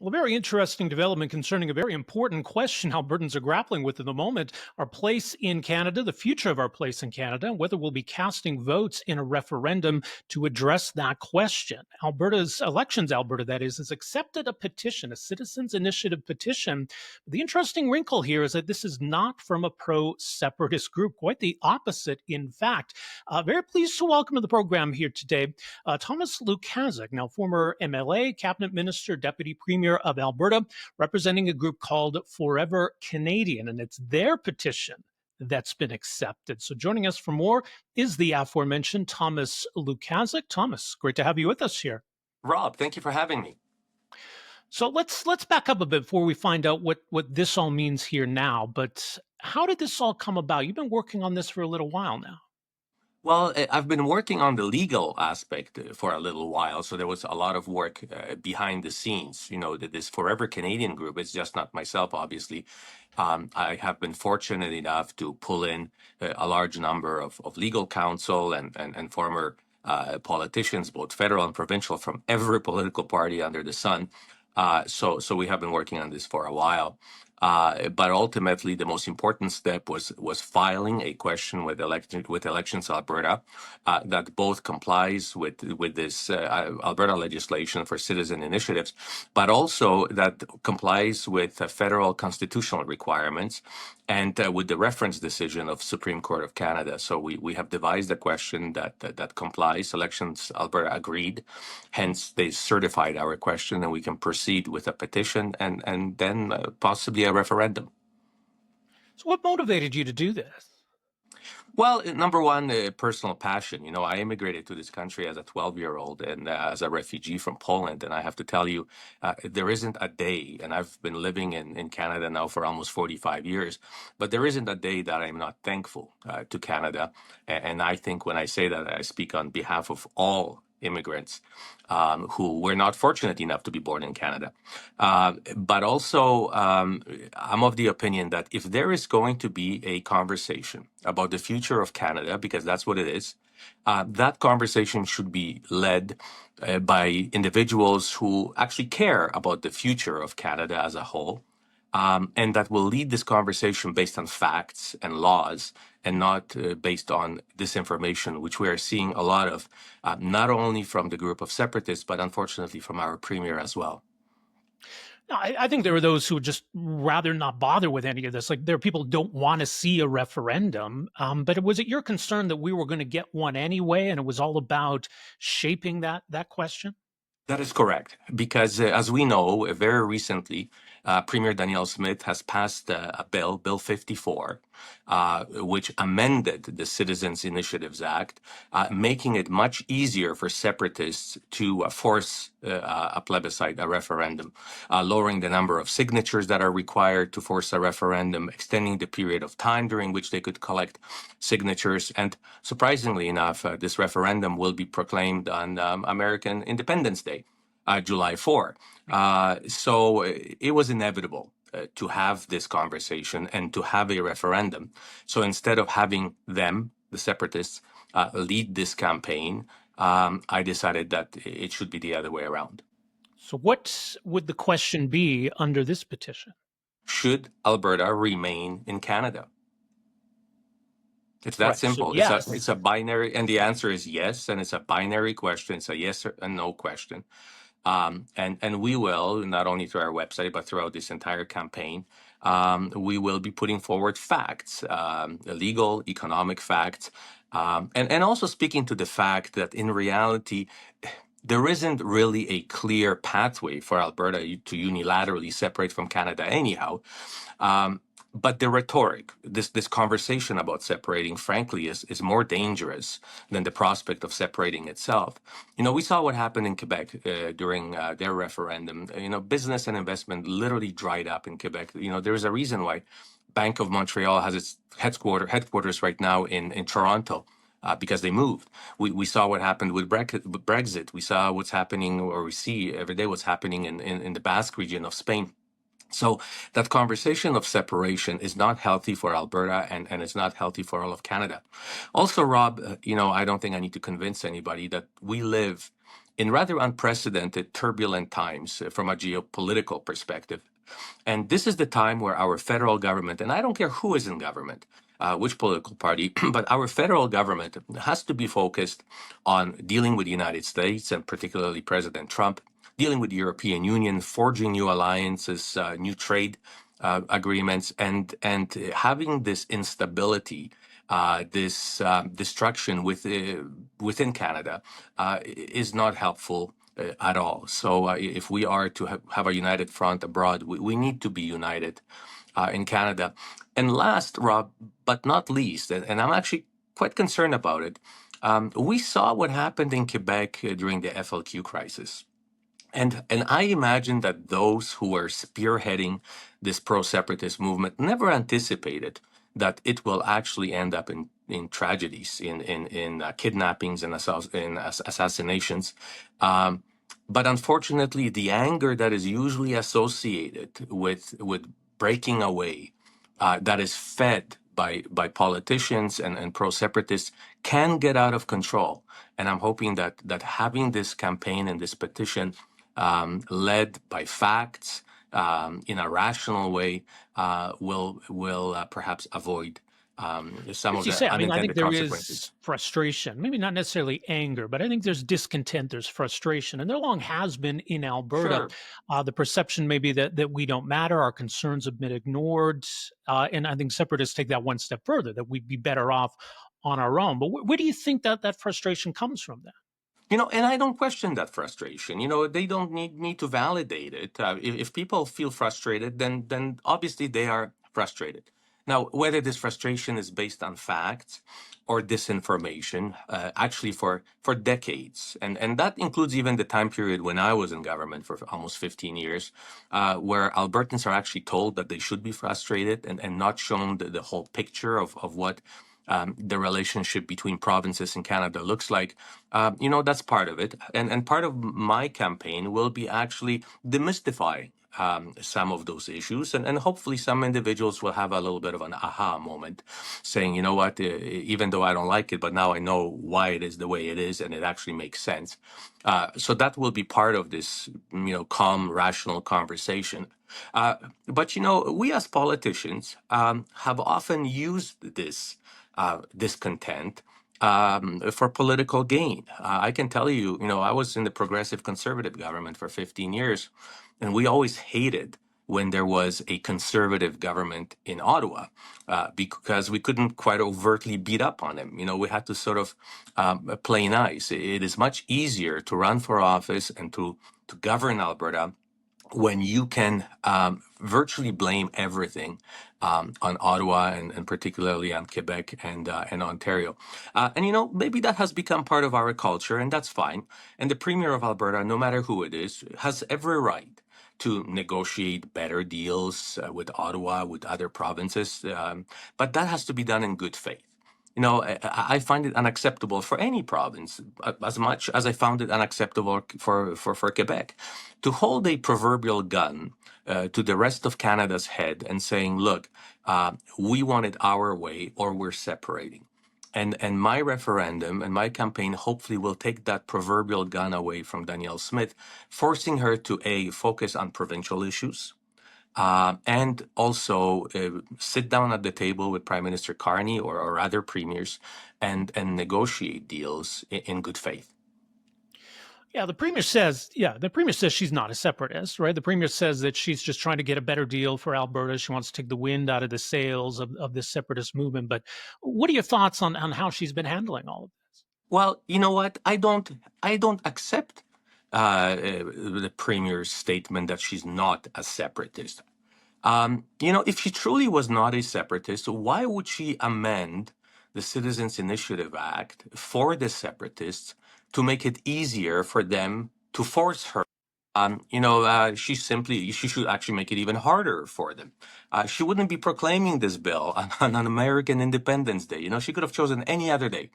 Well, a very interesting development concerning a very important question Albertans are grappling with at the moment: our place in Canada, the future of our place in Canada, and whether we'll be casting votes in a referendum to address that question. Alberta, that is, has accepted a petition, a citizens' initiative petition. The interesting wrinkle here is that this is not from a pro-separatist group, quite the opposite, in fact. Very pleased to welcome to the program here today Thomas Lukaszuk, now former MLA, cabinet minister, deputy premier of Alberta, representing a group called Forever Canadian, and it's their petition that's been accepted. So joining us for more is the aforementioned Thomas Lukaszuk. Thomas, great to have you with us here. Rob, thank you for having me. So let's back up a bit before we find out what this all means here now. But how did this all come about? You've been working on this for a little while now. Well, I've been working on the legal aspect for a little while, so there was a lot of work behind the scenes. You know, this Forever Canadian group, it's just not myself, obviously. I have been fortunate enough to pull in a large number of legal counsel and former politicians, both federal and provincial, from every political party under the sun. So we have been working on this for a while. But ultimately, the most important step was filing a question with Elections Alberta that both complies with this Alberta legislation for citizen initiatives, but also that complies with federal constitutional requirements and with the reference decision of Supreme Court of Canada. So we have devised a question that complies. Elections Alberta agreed, hence they certified our question, and we can proceed with a petition and then possibly a referendum. So what motivated you to do this? Well, number one, personal passion. You know, I immigrated to this country as a 12-year-old and as a refugee from Poland. And I have to tell you, there isn't a day, and I've been living in Canada now for almost 45 years, but there isn't a day that I'm not thankful to Canada. And I think when I say that, I speak on behalf of all immigrants who were not fortunate enough to be born in Canada. But also, I'm of the opinion that if there is going to be a conversation about the future of Canada, because that's what it is, that conversation should be led by individuals who actually care about the future of Canada as a whole. And that will lead this conversation based on facts and laws and not based on disinformation, which we are seeing a lot of, not only from the group of separatists, but unfortunately from our premier as well. No, I think there are those who would just rather not bother with any of this. Like, there are people who don't want to see a referendum. But was it your concern that we were going to get one anyway, and it was all about shaping that question? That is correct, because as we know, very recently, Premier Danielle Smith has passed a bill, Bill 54, which amended the Citizens Initiatives Act, making it much easier for separatists to force a plebiscite, a referendum, lowering the number of signatures that are required to force a referendum, extending the period of time during which they could collect signatures. And surprisingly enough, this referendum will be proclaimed on American Independence Day. July 4. So it was inevitable to have this conversation and to have a referendum. So instead of having them, the separatists, lead this campaign, I decided that it should be the other way around. So what would the question be under this petition? Should Alberta remain in Canada? It's that Right, simple. so yes. It's a binary, and the answer is yes, and it's a binary question. It's a yes or a no question. And we will, not only through our website, but throughout this entire campaign, we will be putting forward facts, legal, economic facts, and also speaking to the fact that in reality, there isn't really a clear pathway for Alberta to unilaterally separate from Canada anyhow. But the rhetoric, this conversation about separating, frankly, is more dangerous than the prospect of separating itself. You know, we saw what happened in Quebec during their referendum. You know, business and investment literally dried up in Quebec. You know, there's a reason why Bank of Montreal has its headquarters right now in Toronto. Because they moved. We saw what happened with Brexit. We saw what's happening, or we see every day what's happening in the Basque region of Spain. So that conversation of separation is not healthy for Alberta, and it's not healthy for all of Canada. Also, Rob, you know, I don't think I need to convince anybody that we live in rather unprecedented, turbulent times from a geopolitical perspective. And this is the time where our federal government, and I don't care who is in government, which political party, but our federal government has to be focused on dealing with the United States and particularly President Trump, dealing with the European Union, forging new alliances, new trade agreements, and having this instability, this destruction within Canada is not helpful at all. So if we are to have a united front abroad, we need to be united in Canada. And last, Rob, but not least, and I'm actually quite concerned about it, we saw what happened in Quebec during the FLQ crisis. And I imagine that those who were spearheading this pro-separatist movement never anticipated that it will actually end up in tragedies, in kidnappings and assassinations. But unfortunately, the anger that is usually associated with breaking away, that is fed by politicians and pro-separatists, can get out of control. And I'm hoping that having this campaign and this petition led by facts in a rational way will perhaps avoid some As of you the say, I mean, I think unintended there consequences. is frustration, maybe not necessarily anger, but I think there's discontent, there's frustration, and there long has been in Alberta. Sure. The perception may be that we don't matter, our concerns have been ignored, and I think separatists take that one step further, that we'd be better off on our own. But where do you think that frustration comes from then? And I don't question that frustration. They don't need to validate it. If people feel frustrated, then obviously they are frustrated. Now, whether this frustration is based on facts or disinformation, actually for decades, and that includes even the time period when I was in government for almost 15 years, where Albertans are actually told that they should be frustrated and not shown the whole picture of what the relationship between provinces in Canada looks like. That's part of it. And part of my campaign will be actually demystifying some of those issues. And hopefully some individuals will have a little bit of an aha moment saying, you know what, even though I don't like it, but now I know why it is the way it is, and it actually makes sense. So that will be part of this, calm, rational conversation. But we as politicians have often used this discontent for political gain. I can tell you, I was in the progressive conservative government for 15 years, and we always hated when there was a conservative government in Ottawa because we couldn't quite overtly beat up on them. We had to sort of play nice. It is much easier to run for office and to govern Alberta when you can virtually blame everything on Ottawa and particularly on Quebec and Ontario. And maybe that has become part of our culture, and that's fine. And the Premier of Alberta, no matter who it is, has every right to negotiate better deals with Ottawa, with other provinces. But that has to be done in good faith. I find it unacceptable for any province, as much as I found it unacceptable for Quebec, to hold a proverbial gun to the rest of Canada's head and saying, look, we want it our way or we're separating. And my referendum and my campaign hopefully will take that proverbial gun away from Danielle Smith, forcing her to focus on provincial issues, and also sit down at the table with Prime Minister Carney or other premiers and negotiate deals in good faith. Yeah, the premier says she's not a separatist, right? The premier says that she's just trying to get a better deal for Alberta. She wants to take the wind out of the sails of this separatist movement. But what are your thoughts on how she's been handling all of this? Well, you know what? I don't accept the premier's statement that she's not a separatist. If she truly was not a separatist, why would she amend the Citizens Initiative Act for the separatists to make it easier for them to force her? She should actually make it even harder for them. She wouldn't be proclaiming this bill on an American Independence Day. She could have chosen any other day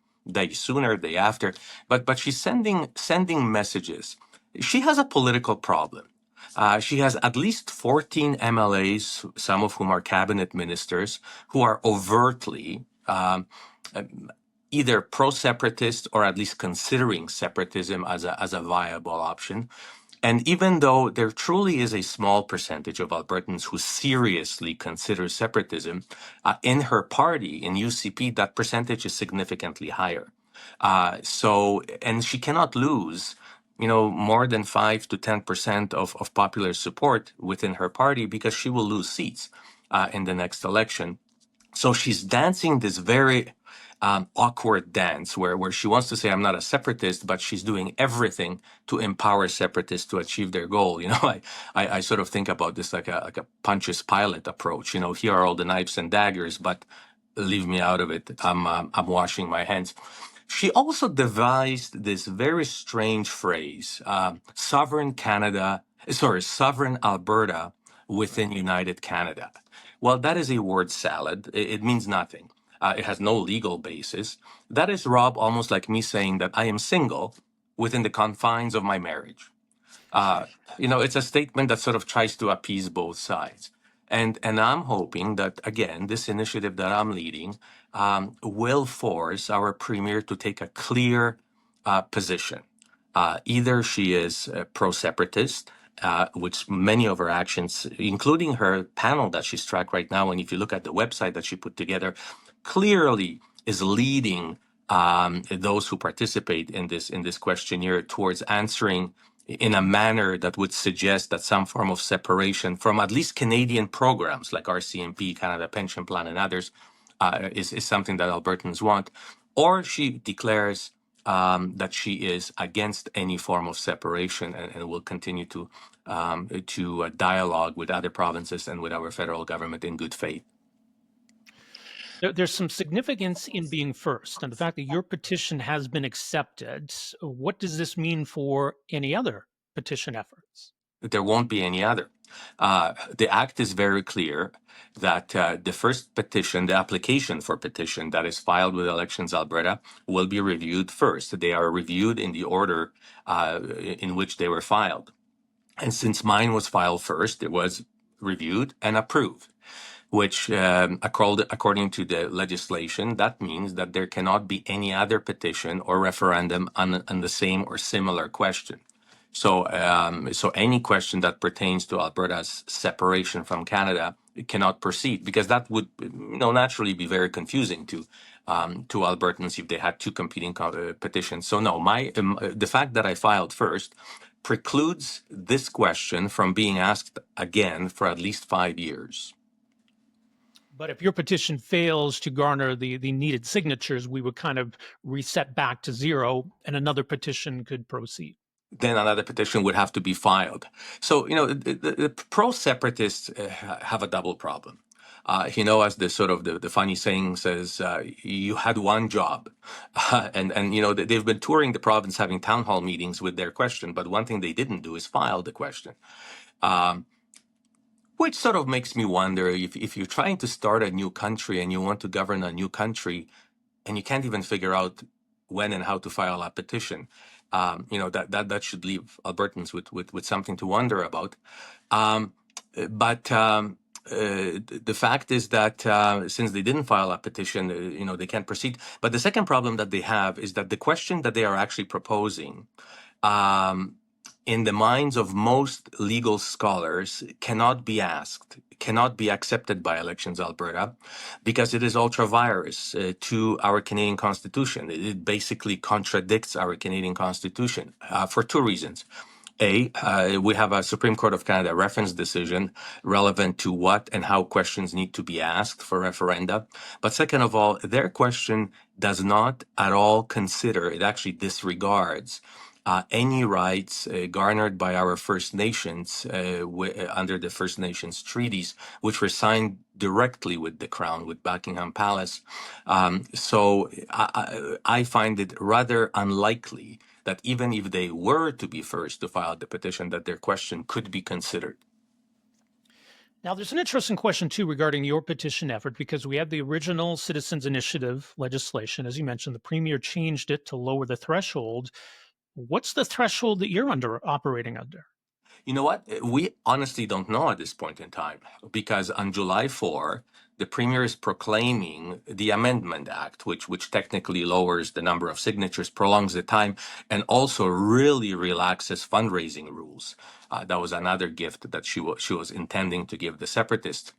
sooner, day after. But she's sending messages. She has a political problem. She has at least 14 MLAs, some of whom are cabinet ministers, who are overtly either pro-separatist or at least considering separatism as a viable option. And even though there truly is a small percentage of Albertans who seriously consider separatism, in her party, in UCP, that percentage is significantly higher. And she cannot lose, more than 5 to 10% of popular support within her party, because she will lose seats in the next election. So she's dancing this very awkward dance where she wants to say, I'm not a separatist, but she's doing everything to empower separatists to achieve their goal. I sort of think about this like a Pontius Pilate approach. Here are all the knives and daggers, but leave me out of it. I'm washing my hands. She also devised this very strange phrase, sovereign Alberta within United Canada. Well, that is a word salad. It means nothing. It has no legal basis. That is, Rob, almost like me saying that I am single within the confines of my marriage. It's a statement that sort of tries to appease both sides. And I'm hoping that, again, this initiative that I'm leading will force our premier to take a clear position. Either she is pro-separatist, which many of her actions, including her panel that she's tracked right now, and if you look at the website that she put together, clearly is leading those who participate in this questionnaire towards answering in a manner that would suggest that some form of separation from at least Canadian programs like RCMP, Canada Pension Plan, and others is something that Albertans want. Or she declares that she is against any form of separation and will continue to dialogue with other provinces and with our federal government in good faith. There's some significance in being first, and the fact that your petition has been accepted. What does this mean for any other petition efforts? There won't be any other. The act is very clear that the first petition, the application for petition that is filed with Elections Alberta, will be reviewed first. They are reviewed in the order in which they were filed. And since mine was filed first, it was reviewed and approved, which, according to the legislation, that means that there cannot be any other petition or referendum on the same or similar question. So any question that pertains to Alberta's separation from Canada cannot proceed, because that would, naturally be very confusing to Albertans if they had two competing petitions. So no, the fact that I filed first precludes this question from being asked again for at least 5 years. But if your petition fails to garner the needed signatures, we would kind of reset back to zero and another petition could proceed. Then another petition would have to be filed. So, the pro-separatists have a double problem. As the sort of the funny saying says, you had one job. And they've been touring the province having town hall meetings with their question, but one thing they didn't do is file the question. Which sort of makes me wonder if you're trying to start a new country and you want to govern a new country and you can't even figure out when and how to file a petition, that should leave Albertans with something to wonder about. But the fact is that since they didn't file a petition, they can't proceed. But the second problem that they have is that the question that they are actually proposing, in the minds of most legal scholars, cannot be asked, cannot be accepted by Elections Alberta, because it is ultra-virus to our Canadian Constitution. It basically contradicts our Canadian Constitution for two reasons. We have a Supreme Court of Canada reference decision relevant to what and how questions need to be asked for referenda. But second of all, their question does not at all consider, it actually disregards any rights garnered by our First Nations under the First Nations treaties, which were signed directly with the Crown, with Buckingham Palace. So I find it rather unlikely that even if they were to be first to file the petition, that their question could be considered. Now, there's an interesting question, too, regarding your petition effort, because we have the original Citizens Initiative legislation. As you mentioned, the Premier changed it to lower the threshold. What's the threshold that you're operating under? You know what? We honestly don't know at this point in time, because on July 4, the Premier is proclaiming the Amendment Act, which technically lowers the number of signatures, prolongs the time, and also really relaxes fundraising rules. That was another gift that she was intending to give the Separatists.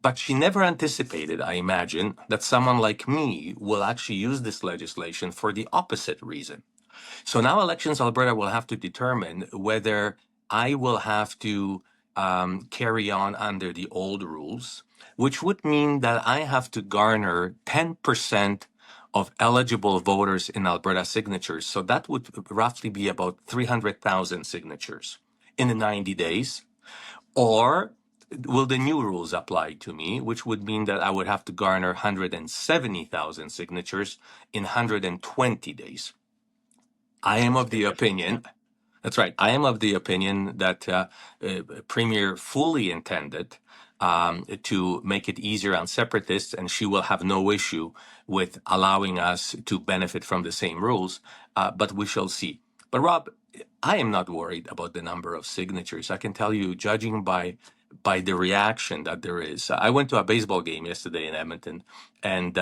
But she never anticipated, I imagine, that someone like me will actually use this legislation for the opposite reason. So now Elections Alberta will have to determine whether I will have to carry on under the old rules, which would mean that I have to garner 10% of eligible voters in Alberta signatures. So that would roughly be about 300,000 signatures in 90 days. Or will the new rules apply to me, which would mean that I would have to garner 170,000 signatures in 120 days. I am of the opinion, that's right, I am of the opinion that Premier fully intended to make it easier on separatists, and she will have no issue with allowing us to benefit from the same rules, but we shall see. But Rob, I am not worried about the number of signatures. I can tell you, judging by the reaction that there is. I went to a baseball game yesterday in Edmonton, and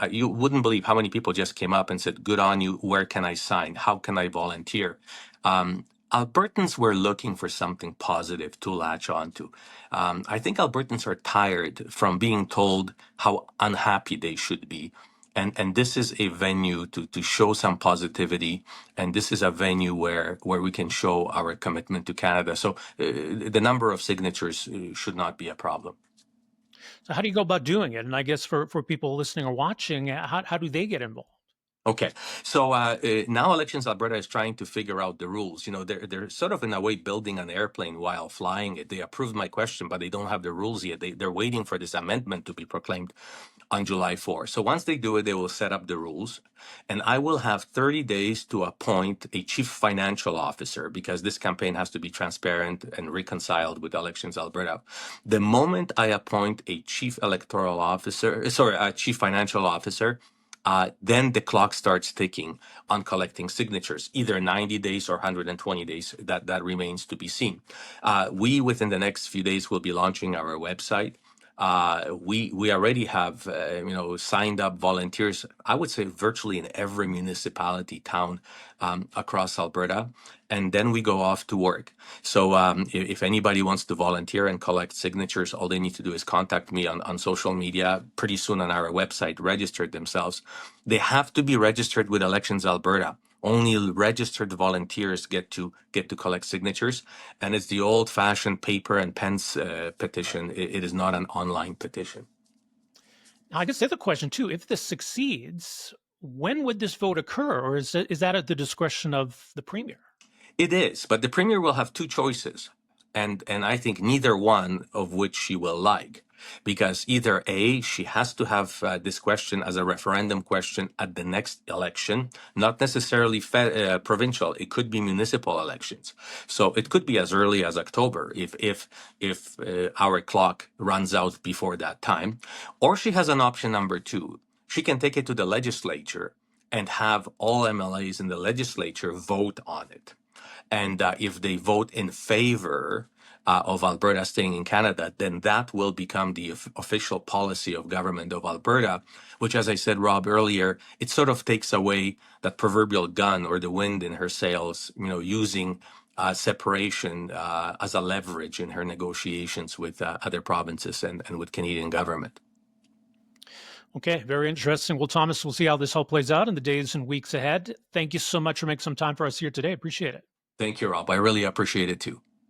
you wouldn't believe how many people just came up and said, "Good on you. Where can I sign? How can I volunteer?" Albertans were looking for something positive to latch onto. I think Albertans are tired from being told how unhappy they should be. And this is a venue to show some positivity, and this is a venue where we can show our commitment to Canada. So the number of signatures should not be a problem. So how do you go about doing it? And I guess for people listening or watching, how do they get involved? Okay, so now Elections Alberta is trying to figure out the rules. You know, they're sort of in a way building an airplane while flying it. They approved my question, but they don't have the rules yet. They're waiting for this amendment to be proclaimed on July 4. So once they do it, they will set up the rules, and I will have 30 days to appoint a chief financial officer, because this campaign has to be transparent and reconciled with Elections Alberta. The moment I appoint a chief financial officer, then the clock starts ticking on collecting signatures, either 90 days or 120 days. That remains to be seen. We, within the next few days, will be launching our website. We already have signed up volunteers, I would say virtually in every municipality, town across Alberta, and then we go off to work. So if anybody wants to volunteer and collect signatures, all they need to do is contact me on social media, pretty soon on our website, register themselves. They have to be registered with Elections Alberta. Only registered volunteers get to collect signatures, and it's the old-fashioned paper and pens petition. It is not an online petition. Now, I guess the other question too: if this succeeds, when would this vote occur, or is that at the discretion of the Premier? It is, but the Premier will have two choices, and I think neither one of which she will like. Because either A, she has to have this question as a referendum question at the next election, not necessarily provincial. It could be municipal elections. So it could be as early as October if our clock runs out before that time. Or she has an option number two. She can take it to the legislature and have all MLAs in the legislature vote on it. And if they vote in favor of Alberta staying in Canada, then that will become the official policy of government of Alberta, which, as I said, Rob, earlier, it sort of takes away that proverbial gun or the wind in her sails, using separation as a leverage in her negotiations with other provinces and with Canadian government. Okay, very interesting. Well, Thomas, we'll see how this all plays out in the days and weeks ahead. Thank you so much for making some time for us here today. Appreciate it. Thank you, Rob. I really appreciate it too.